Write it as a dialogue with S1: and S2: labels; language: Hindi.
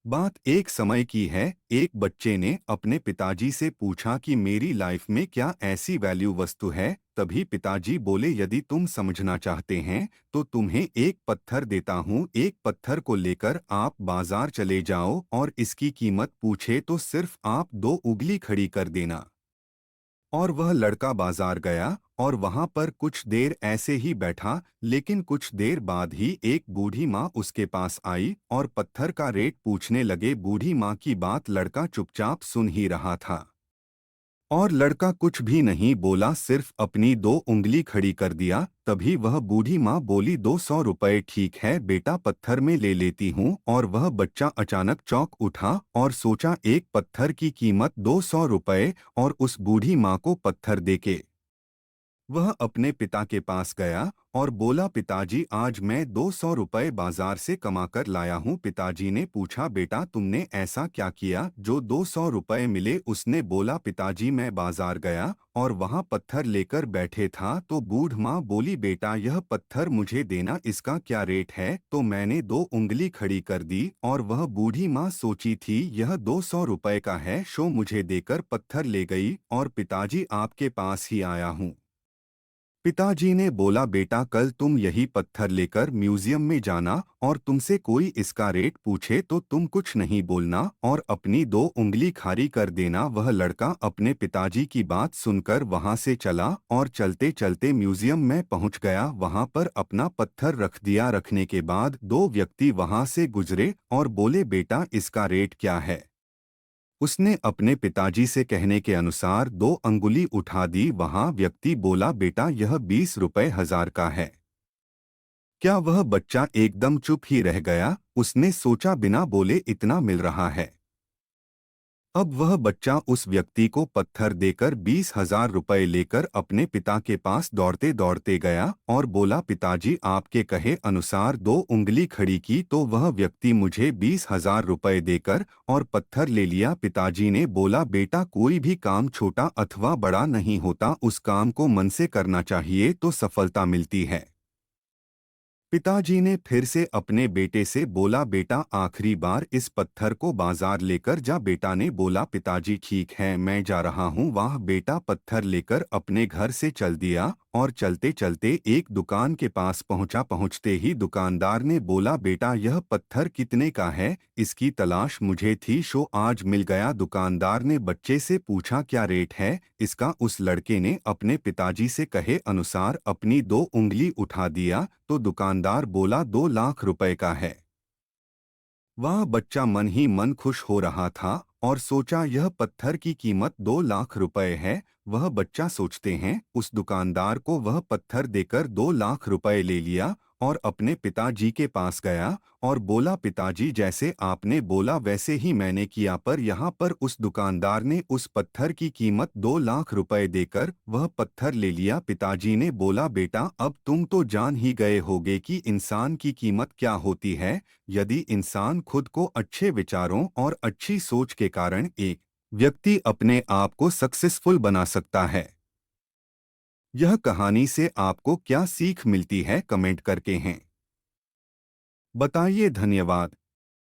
S1: बात एक समय की है। एक बच्चे ने अपने पिताजी से पूछा कि मेरी लाइफ में क्या ऐसी वैल्यू वस्तु है। तभी पिताजी बोले, यदि तुम समझना चाहते हैं तो तुम्हें एक पत्थर देता हूँ। एक पत्थर को लेकर आप बाजार चले जाओ और इसकी कीमत पूछे तो सिर्फ आप दो उंगली खड़ी कर देना। और वह लड़का बाजार गया और वहां पर कुछ देर ऐसे ही बैठा, लेकिन कुछ देर बाद ही एक बूढ़ी माँ उसके पास आई और पत्थर का रेट पूछने लगे। बूढ़ी माँ की बात लड़का चुपचाप सुन ही रहा था और लड़का कुछ भी नहीं बोला, सिर्फ अपनी दो उंगली खड़ी कर दिया। तभी वह बूढ़ी माँ बोली, 200 रुपये ठीक है बेटा, पत्थर में ले लेती हूँ। और वह बच्चा अचानक चौंक उठा और सोचा, एक पत्थर की कीमत 200 रुपये। और उस बूढ़ी माँ को पत्थर देके वह अपने पिता के पास गया और बोला, पिताजी आज मैं 200 रुपये बाजार से कमाकर लाया हूँ। पिताजी ने पूछा, बेटा तुमने ऐसा क्या किया जो 200 रुपये मिले। उसने बोला, पिताजी मैं बाजार गया और वहाँ पत्थर लेकर बैठे था तो बूढ़ माँ बोली, बेटा यह पत्थर मुझे देना, इसका क्या रेट है। तो मैंने दो उंगली खड़ी कर दी और वह बूढ़ी माँ सोची थी यह 200 रुपये का है, शो मुझे देकर पत्थर ले गई और पिताजी आपके पास ही आया हूँ। पिताजी ने बोला, बेटा कल तुम यही पत्थर लेकर म्यूजियम में जाना और तुमसे कोई इसका रेट पूछे तो तुम कुछ नहीं बोलना और अपनी दो उंगली खाली कर देना। वह लड़का अपने पिताजी की बात सुनकर वहां से चला और चलते चलते म्यूजियम में पहुंच गया। वहां पर अपना पत्थर रख दिया। रखने के बाद दो व्यक्ति वहां से गुजरे और बोले, बेटा इसका रेट क्या है। उसने अपने पिताजी से कहने के अनुसार दो अंगुली उठा दी। वहां व्यक्ति बोला, बेटा यह 20 रुपये हजार का है। क्या वह बच्चा एकदम चुप ही रह गया। उसने सोचा, बिना बोले इतना मिल रहा है। अब वह बच्चा उस व्यक्ति को पत्थर देकर 20,000 रुपये लेकर अपने पिता के पास दौड़ते दौड़ते गया और बोला, पिताजी आपके कहे अनुसार दो उंगली खड़ी की तो वह व्यक्ति मुझे 20,000 रुपये देकर और पत्थर ले लिया। पिताजी ने बोला, बेटा कोई भी काम छोटा अथवा बड़ा नहीं होता, उस काम को मन से करना चाहिए तो सफलता मिलती है। पिताजी ने फिर से अपने बेटे से बोला, बेटा आखिरी बार इस पत्थर को बाजार लेकर जा। बेटा ने बोला, पिताजी ठीक है मैं जा रहा हूँ। वाह बेटा पत्थर लेकर अपने घर से चल दिया और चलते चलते एक दुकान के पास पहुंचा। पहुंचते ही दुकानदार ने बोला, बेटा यह पत्थर कितने का है, इसकी तलाश मुझे थी, शो आज मिल गया। दुकानदार ने बच्चे से पूछा, क्या रेट है इसका। उस लड़के ने अपने पिताजी से कहे अनुसार अपनी दो उंगली उठा दिया तो दुकानदार बोला, 2 लाख रुपए का है। वह बच्चा मन ही मन खुश हो रहा था और सोचा, यह पत्थर की कीमत 2 लाख रुपए है। वह बच्चा सोचते हैं उस दुकानदार को वह पत्थर देकर 2 लाख रुपए ले लिया और अपने पिताजी के पास गया और बोला, पिताजी जैसे आपने बोला वैसे ही मैंने किया। पर यहाँ पर उस दुकानदार ने उस पत्थर की कीमत 2 लाख रुपए देकर वह पत्थर ले लिया। पिताजी ने बोला, बेटा अब तुम तो जान ही गए होगे कि इंसान की कीमत क्या होती है। यदि इंसान खुद को अच्छे विचारों और अच्छी सोच के कारण एक व्यक्ति अपने आप को सक्सेसफुल बना सकता है। यह कहानी से आपको क्या सीख मिलती है, कमेंट करके हैं बताइए। धन्यवाद।